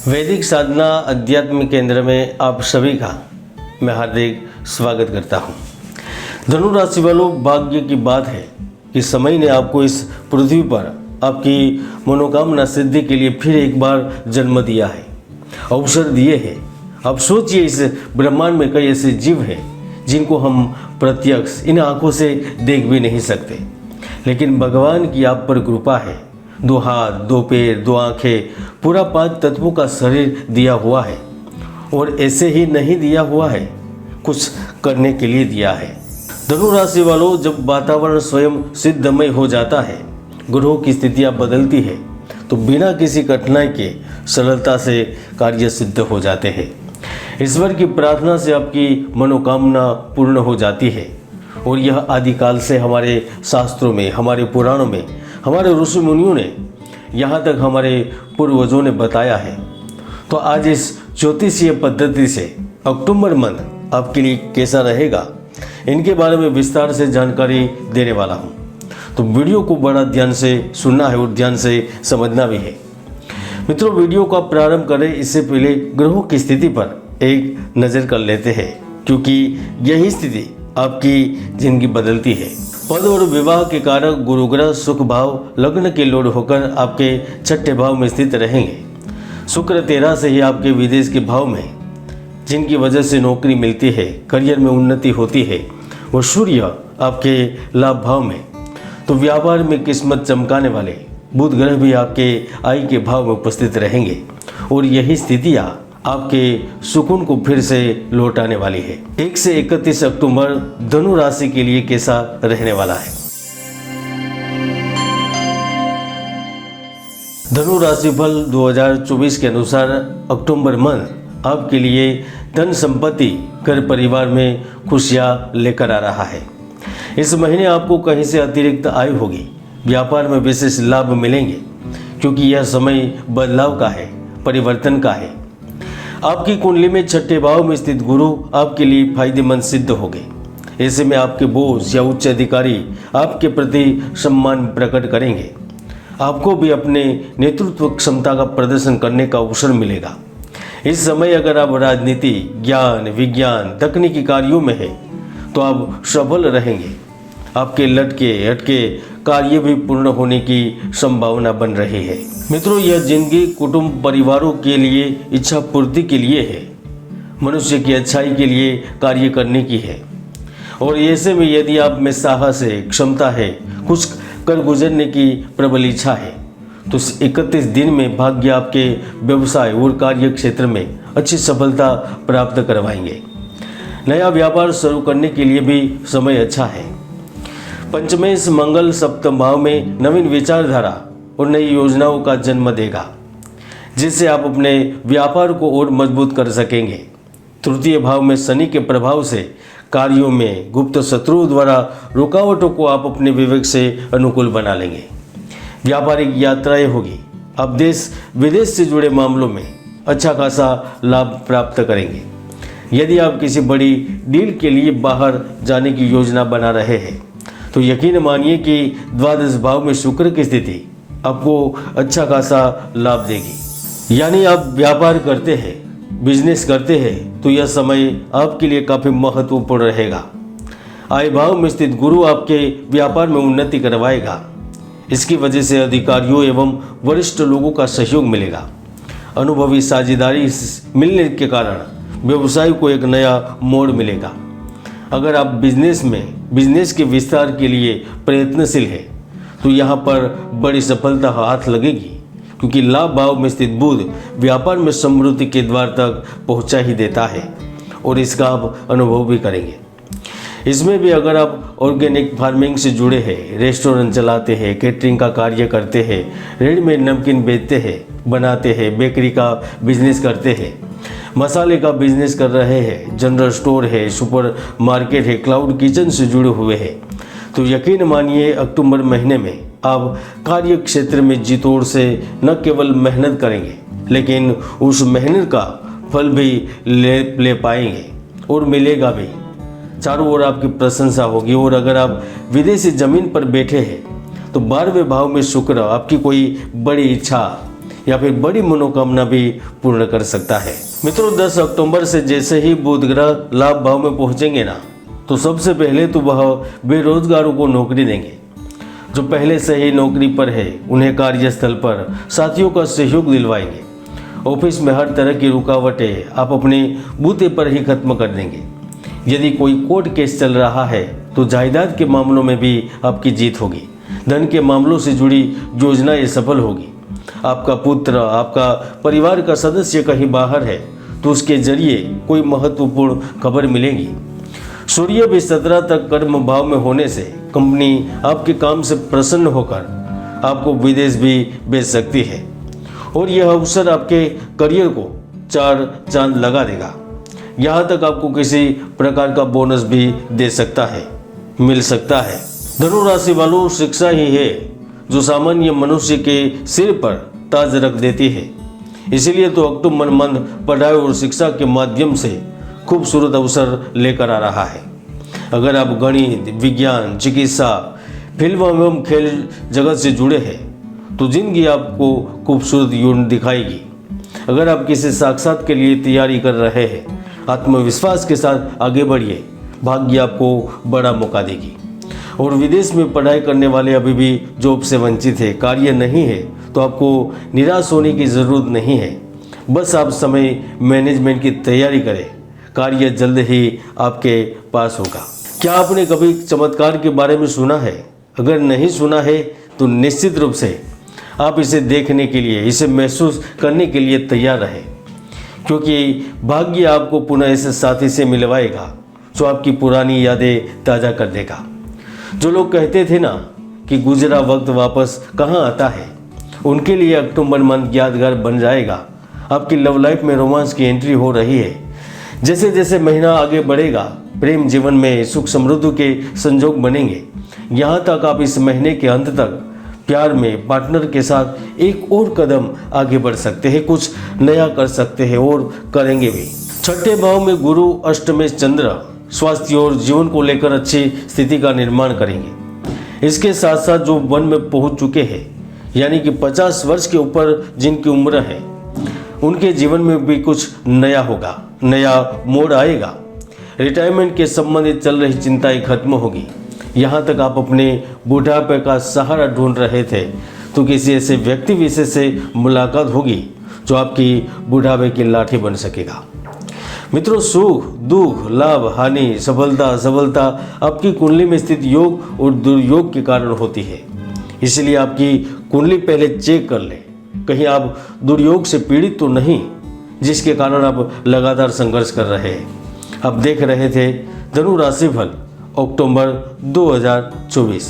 वैदिक साधना अध्यात्म केंद्र में आप सभी का मैं हार्दिक स्वागत करता हूं। धनु राशि वालों, भाग्य की बात है कि समय ने आपको इस पृथ्वी पर आपकी मनोकामना सिद्धि के लिए फिर एक बार जन्म दिया है, अवसर दिए हैं। अब सोचिए, इस ब्रह्मांड में कई ऐसे जीव हैं जिनको हम प्रत्यक्ष इन आंखों से देख भी नहीं सकते, लेकिन भगवान की आप पर कृपा है। 2 हाथ, 2 पैर, 2 आँखें, पूरा 5 तत्वों का शरीर दिया हुआ है, और ऐसे ही नहीं दिया हुआ है, कुछ करने के लिए दिया है। धनु राशि वालों, जब वातावरण स्वयं सिद्धमय हो जाता है, ग्रहों की स्थितियाँ बदलती है, तो बिना किसी कठिनाई के सरलता से कार्य सिद्ध हो जाते हैं। ईश्वर की प्रार्थना से आपकी मनोकामना पूर्ण हो जाती है, और यह आदिकाल से हमारे शास्त्रों में, हमारे पुराणों में, हमारे ऋषि मुनियों ने, यहाँ तक हमारे पूर्वजों ने बताया है। तो आज इस ज्योतिषीय पद्धति से अक्टूबर मंथ आपके लिए कैसा रहेगा, इनके बारे में विस्तार से जानकारी देने वाला हूँ। तो वीडियो को बड़ा ध्यान से सुनना है और ध्यान से समझना भी है। मित्रों, वीडियो को आप प्रारंभ करें इससे पहले ग्रहों की स्थिति पर एक नज़र कर लेते हैं, क्योंकि यही स्थिति आपकी जिंदगी बदलती है। पद और विवाह के कारक गुरु ग्रह सुख भाव लग्न के लोड होकर आपके 6ठे भाव में स्थित रहेंगे। शुक्र 13 से ही आपके विदेश के भाव में, जिनकी वजह से नौकरी मिलती है, करियर में उन्नति होती है, और सूर्य आपके लाभ भाव में। तो व्यापार में किस्मत चमकाने वाले बुध ग्रह भी आपके आय के भाव में उपस्थित रहेंगे, और यही स्थितियाँ आपके सुकून को फिर से लौटाने वाली है। 1 से 31 अक्टूबर धनु राशि के लिए कैसा रहने वाला है। धनु राशि फल 2024 के अनुसार अक्टूबर मंथ आपके लिए धन संपत्ति, घर परिवार में खुशियां लेकर आ रहा है। इस महीने आपको कहीं से अतिरिक्त आय होगी, व्यापार में विशेष लाभ मिलेंगे, क्योंकि यह समय बदलाव का है, परिवर्तन का है। आपकी कुंडली में 6ठे भाव में स्थित गुरु आपके लिए फायदेमंद सिद्ध होंगे। ऐसे में आपके बोस या उच्च अधिकारी आपके प्रति सम्मान प्रकट करेंगे। आपको भी अपने नेतृत्व क्षमता का प्रदर्शन करने का अवसर मिलेगा। इस समय अगर आप राजनीति, ज्ञान, विज्ञान, तकनीकी कार्यों में हैं, तो आप सफल रहेंगे। आपके लटके अटके कार्य भी पूर्ण होने की संभावना बन रही है। मित्रों, यह जिंदगी कुटुंब परिवारों के लिए इच्छा पूर्ति के लिए है, मनुष्य की अच्छाई के लिए कार्य करने की है। और ऐसे में यदि आप में साहस है, क्षमता है, कुछ कर गुजरने की प्रबल इच्छा है, तो 31 दिन में भाग्य आपके व्यवसाय और कार्य क्षेत्र में अच्छी सफलता प्राप्त करवाएंगे। नया व्यापार शुरू करने के लिए भी समय अच्छा है। पंचमेश मंगल सप्तम भाव में नवीन विचारधारा और नई योजनाओं का जन्म देगा, जिससे आप अपने व्यापार को और मजबूत कर सकेंगे। तृतीय भाव में शनि के प्रभाव से कार्यों में गुप्त शत्रुओं द्वारा रुकावटों को आप अपने विवेक से अनुकूल बना लेंगे। व्यापारिक यात्राएं होगी। आप देश विदेश से जुड़े मामलों में अच्छा खासा लाभ प्राप्त करेंगे। यदि आप किसी बड़ी डील के लिए बाहर जाने की योजना बना रहे हैं, तो यकीन मानिए कि द्वादश भाव में शुक्र की स्थिति आपको अच्छा खासा लाभ देगी। यानी आप व्यापार करते हैं, बिजनेस करते हैं, तो यह समय आपके लिए काफ़ी महत्वपूर्ण रहेगा। आय भाव में स्थित गुरु आपके व्यापार में उन्नति करवाएगा। इसकी वजह से अधिकारियों एवं वरिष्ठ लोगों का सहयोग मिलेगा। अनुभवी साझेदारी मिलने के कारण व्यवसाय को एक नया मोड़ मिलेगा। अगर आप बिजनेस के विस्तार के लिए प्रयत्नशील है, तो यहाँ पर बड़ी सफलता हाथ लगेगी, क्योंकि लाभ भाव में स्थित बुध व्यापार में समृद्धि के द्वार तक पहुँचा ही देता है, और इसका आप अनुभव भी करेंगे। इसमें भी अगर आप ऑर्गेनिक फार्मिंग से जुड़े हैं, रेस्टोरेंट चलाते हैं, कैटरिंग का कार्य करते हैं, रेडीमेड नमकीन बेचते हैं, बनाते हैं, बेकरी का बिजनेस करते हैं, मसाले का बिजनेस कर रहे हैं, जनरल स्टोर है, सुपर मार्केट है, क्लाउड किचन से जुड़े हुए हैं, तो यकीन मानिए अक्टूबर महीने में आप कार्य क्षेत्र में जी तोड़ से न केवल मेहनत करेंगे, लेकिन उस मेहनत का फल भी ले पाएंगे और मिलेगा भी। चारों ओर आपकी प्रशंसा होगी। और अगर आप विदेशी जमीन पर बैठे हैं, तो 12वें भाव में शुक्र आपकी कोई बड़ी इच्छा या फिर बड़ी मनोकामना भी पूर्ण कर सकता है। मित्रों, 10 अक्टूबर से जैसे ही बुध ग्रह लाभ भाव में पहुंचेंगे ना, तो सबसे पहले तो वह बेरोजगारों को नौकरी देंगे। जो पहले से ही नौकरी पर है उन्हें कार्यस्थल पर साथियों का सहयोग दिलवाएंगे। ऑफिस में हर तरह की रुकावटें आप अपने बूते पर ही खत्म कर देंगे। यदि कोई कोर्ट केस चल रहा है तो जायदाद के मामलों में भी आपकी जीत होगी। धन के मामलों से जुड़ी योजनाएं सफल होगी। आपका पुत्र, आपका परिवार का सदस्य कहीं बाहर है तो उसके जरिए कोई महत्वपूर्ण खबर मिलेगी। सूर्य भी 17 तक कर्म भाव में होने से कंपनी आपके काम से प्रसन्न होकर आपको विदेश भी भेज सकती है और यह अवसर आपके करियर को 4 चांद लगा देगा। यहाँ तक आपको किसी प्रकार का बोनस भी दे सकता है, मिल सकता है। धनु राशि वालों, शिक्षा ही है जो सामान्य मनुष्य के सिर पर ताज रख देती है। इसीलिए तो अक्टूबर मंथ पढ़ाई और शिक्षा के माध्यम से खूबसूरत अवसर लेकर आ रहा है। अगर आप गणित, विज्ञान, चिकित्सा, फिल्म एवं खेल जगत से जुड़े हैं तो जिंदगी आपको खूबसूरत योग दिखाएगी। अगर आप किसी साक्षात के लिए तैयारी कर रहे हैं, आत्मविश्वास के साथ आगे बढ़िए, भाग्य आपको बड़ा मौका देगी। और विदेश में पढ़ाई करने वाले अभी भी जॉब से वंचित है, कार्य नहीं है, तो आपको निराश होने की ज़रूरत नहीं है। बस आप समय मैनेजमेंट की तैयारी करें, कार्य जल्द ही आपके पास होगा। क्या आपने कभी चमत्कार के बारे में सुना है? अगर नहीं सुना है तो निश्चित रूप से आप इसे देखने के लिए, इसे महसूस करने के लिए तैयार रहें, क्योंकि भाग्य आपको पुनः ऐसे साथी से मिलवाएगा जो आपकी पुरानी यादें ताज़ा कर देगा। जो लोग कहते थे ना कि गुजरा वक्त वापस कहाँ आता है, उनके लिए अक्टूबर मंथ यादगार बन जाएगा। आपकी लव लाइफ में रोमांस की एंट्री हो रही है। जैसे जैसे महीना आगे बढ़ेगा, प्रेम जीवन में सुख समृद्धि के संजोग बनेंगे। यहाँ तक आप इस महीने के अंत तक प्यार में पार्टनर के साथ एक और कदम आगे बढ़ सकते हैं, कुछ नया कर सकते हैं और करेंगे भी। छठे भाव में गुरु, अष्टम में चंद्र स्वास्थ्य और जीवन को लेकर अच्छी स्थिति का निर्माण करेंगे। इसके साथ साथ जो वन में पहुंच चुके हैं, यानी कि 50 वर्ष के ऊपर जिनकी उम्र है, उनके जीवन में भी कुछ नया होगा, नया मोड़ आएगा। रिटायरमेंट के संबंधित चल रही चिंताएं खत्म होगी। यहाँ तक आप अपने बुढ़ापे का सहारा ढूंढ रहे थे तो किसी ऐसे व्यक्ति विशेष से मुलाकात होगी जो आपकी बुढ़ापे की लाठी बन सकेगा। मित्रों, सुख, दुख, लाभ, हानि, सफलता, असफलता आपकी कुंडली में स्थित योग और दुर्योग के कारण होती है। इसलिए आपकी कुंडली पहले चेक कर लें, कहीं आप दुर्योग से पीड़ित तो नहीं, जिसके कारण आप लगातार संघर्ष कर रहे हैं। आप देख रहे थे धनु राशि फल अक्टूबर 2024।